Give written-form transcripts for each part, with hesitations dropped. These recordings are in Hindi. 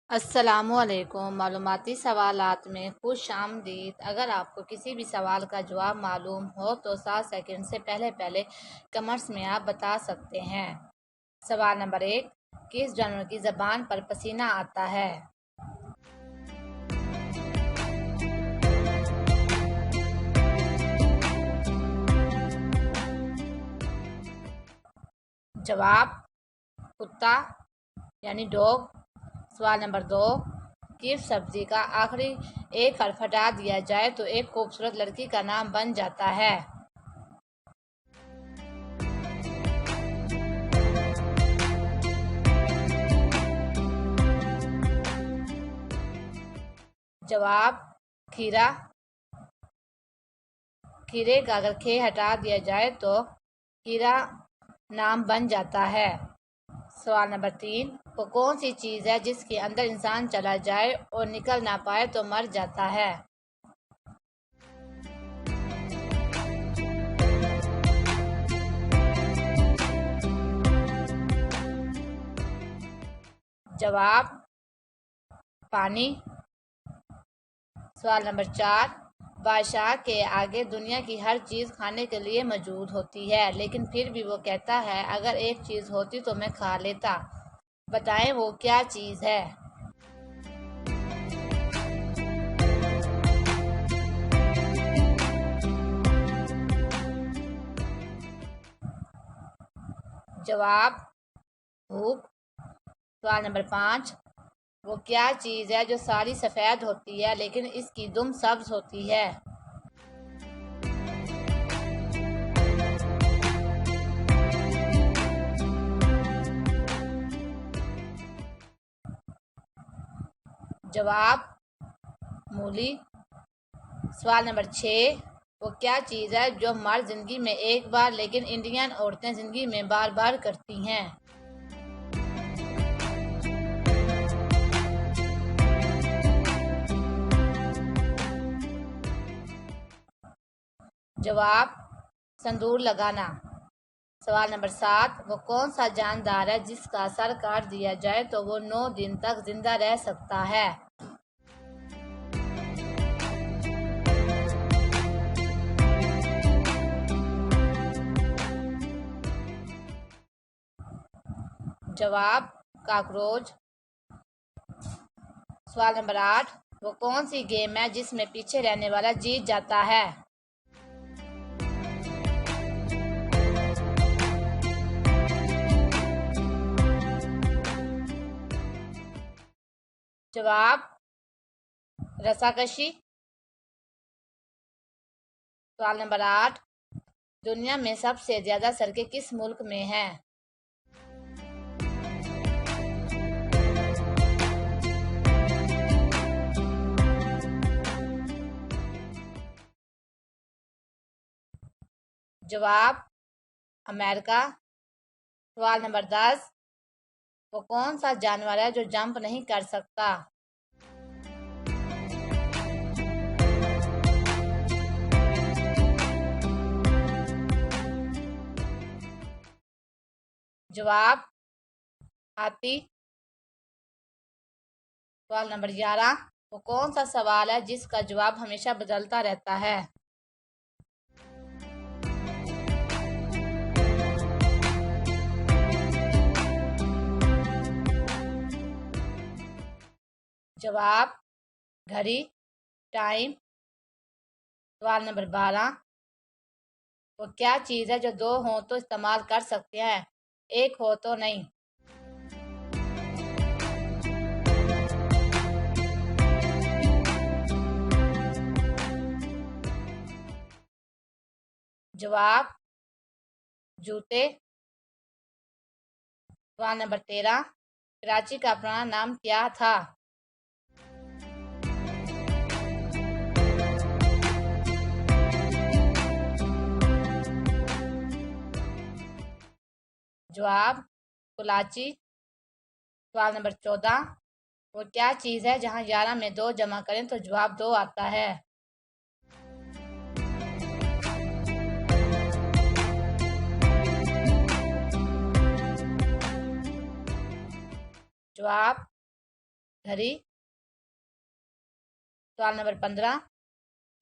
अस्सलामुअलैकुम। मालूमाती सवालात में खुश आमदीद। अगर आपको किसी भी सवाल का जवाब मालूम हो तो 7 सेकंड से पहले कमेंट्स में आप बता सकते हैं। सवाल नंबर 1, किस जानवर की ज़बान पर पसीना आता है? जवाब कुत्ता यानी डॉग। सवाल नंबर 2, किस सब्जी का आखिरी एक हर्फ हटा दिया जाए तो एक खूबसूरत लड़की का नाम बन जाता है? जवाब खीरा। खीरे का अगर खे हटा दिया जाए तो खीरा नाम बन जाता है। सवाल नंबर 3, वो कौन सी चीज़ है जिसके अंदर इंसान चला जाए और निकल ना पाए तो मर जाता है? जवाब पानी। सवाल नंबर 4, बादशाह के आगे दुनिया की हर चीज़ खाने के लिए मौजूद होती है, लेकिन फिर भी वो कहता है अगर एक चीज़ होती तो मैं खा लेता। बताएं वो क्या चीज़ है? जवाब भूख। सवाल नंबर 5, वो क्या चीज़ है जो सारी सफ़ेद होती है लेकिन इसकी दुम सब्ज होती है? जवाब मूली। सवाल नंबर 6, वो क्या चीज़ है जो मर्द जिंदगी में एक बार लेकिन इंडियन औरतें जिंदगी में बार बार करती हैं? जवाब संदूर लगाना। सवाल नंबर 7, वो कौन सा जानदार है जिसका सर काट दिया जाए तो वो 9 दिन तक जिंदा रह सकता है? जवाब काकरोच। सवाल नंबर 8, वो कौन सी गेम है जिसमें पीछे रहने वाला जीत जाता है? जवाब रस्साकशी। सवाल नंबर 8, दुनिया में सबसे ज्यादा सड़कें किस मुल्क में हैं? जवाब अमेरिका। सवाल नंबर 10, वो कौन सा जानवर है जो जंप नहीं कर सकता? जवाब हाथी। सवाल नंबर 11, वो कौन सा सवाल है जिसका जवाब हमेशा बदलता रहता है? जवाब घड़ी, टाइम। सवाल नंबर 12, वो क्या चीज़ है जो दो हो तो इस्तेमाल कर सकते हैं, एक हो तो नहीं? जवाब जूते। सवाल नंबर 13, कराची का पुराना नाम क्या था? जवाब कुलाची। सवाल नंबर 14, वो क्या चीज़ है जहां 11 में 2 जमा करें तो जवाब 2 आता है? जवाब घड़ी। सवाल नंबर 15,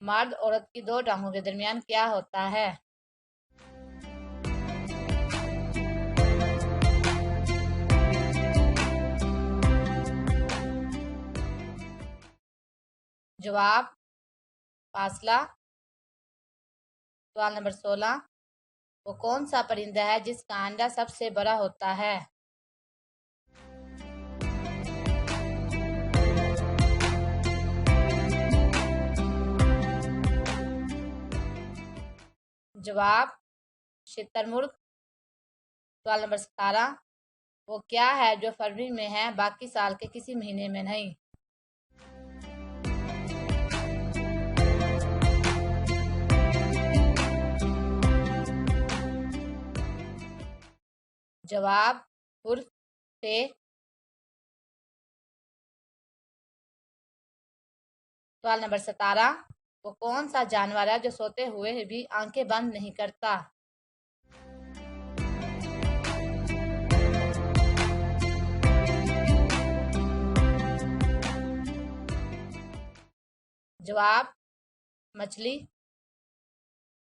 मर्द औरत की दो टांगों के दरमियान क्या होता है? जवाब फासला। सवाल नंबर 16, वो कौन सा परिंदा है जिसका अंडा सबसे बड़ा होता है? जवाब शुतुरमुर्ग। सवाल नंबर 17, वो क्या है जो फरवरी में है बाकी साल के किसी महीने में नहीं? जवाब हुरफे। सवाल नंबर 17, वो कौन सा जानवर है जो सोते हुए भी आंखें बंद नहीं करता? जवाब मछली।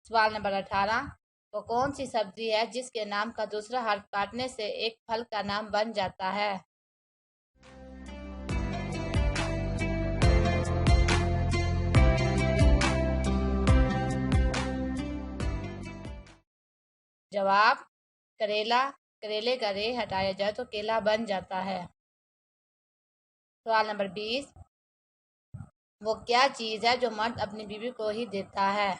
सवाल नंबर 18, वो कौन सी सब्जी है जिसके नाम का दूसरा हर्फ काटने से एक फल का नाम बन जाता है? जवाब करेला। करेले का रे हटाया जाए तो केला बन जाता है। सवाल नंबर 20, वो क्या चीज है जो मर्द अपनी बीवी को ही देता है?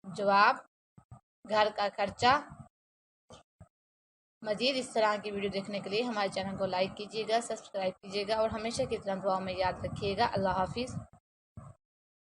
जवाब घर का खर्चा। मजीद इस तरह की वीडियो देखने के लिए हमारे चैनल को लाइक कीजिएगा, सब्सक्राइब कीजिएगा और हमेशा की तरह दुआ में याद रखिएगा। अल्लाह हाफिज़।